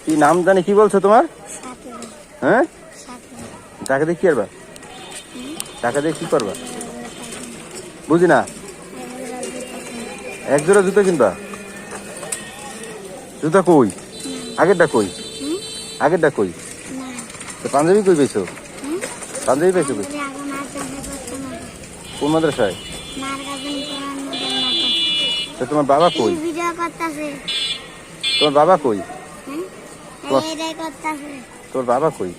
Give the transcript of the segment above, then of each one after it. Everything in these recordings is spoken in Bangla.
কি নাম জানি, কি বলছো তোমার? সাথে হ্যাঁ, সাথে টাকা দিয়ে কি করবা? টাকা দিয়ে কি করবা বুঝি না। এক জোড়া জুতো কিনবা? জুতা কই? আগেরটা কই? আগেরটা কই? তো পাঞ্জাবি কই পেয়েছো? পাঞ্জাবি পেয়েছো কই? কোন মাদ্রাসায়? তো তোমার বাবা কই? তোমার বাবা কই? তোমার বাবা কই?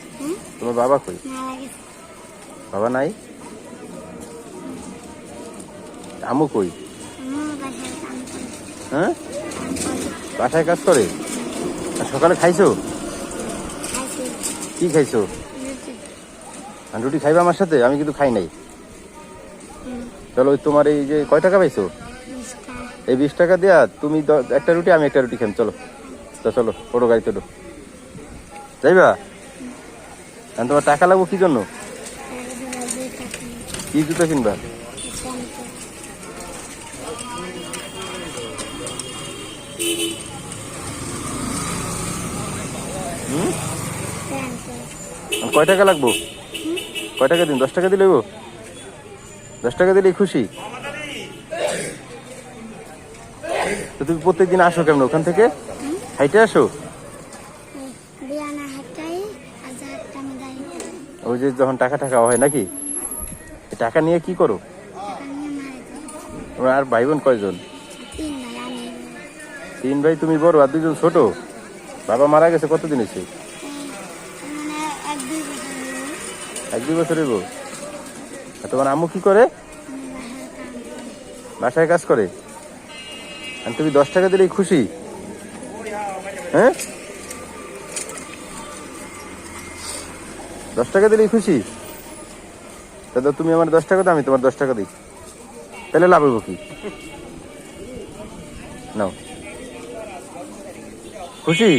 তোমার বাবা কই? বাবা নাই? আম্মু কই? হ্যাঁ, বাসায় কাজ করে। আর সকালে খাইছো? কি খাইছো? আর রুটি খাইবা আমার সাথে? আমি কিন্তু খাই নাই। চলো, ওই তোমার এই যে কয় টাকা পাইছো? এই 20 টাকা দিয়া তুমি একটা রুটি, আমি একটা রুটি খাই। চলো তো, চলো ওটো গাড়িতে ওটো, যাইবা? তোমার টাকা লাগবো কি জন্য? কি জুতো কিনবা? কয় টাকা লাগবো? কয় টাকা দিন? 10 টাকা দিলে 10 টাকা দিলেই খুশি? তো তুমি প্রত্যেকদিন আসো কেমন ওখান থেকে? হাইটে আসো? ওই যে যখন টাকা টাকা হয় নাকি, টাকা নিয়ে কি করো? আর ভাই বোন কয়জন? 3 ভাই, তুমি বড় আর 2জন ছোট। বাবা মারা গেছে কতদিন হয়েছে? 1-2 বছর হইব। তোমার আম্মু কি করে? বাসায় কাজ করে। আর তুমি 10 টাকা দিলেই খুশি? হ্যাঁ, 10 টাকা দিলেই খুশি? দাদা তুমি আমার 10 টাকা দাও, আমি তোমার 10 টাকা দিই, তাহলে লাভ হইব কি? নাও, খুশি?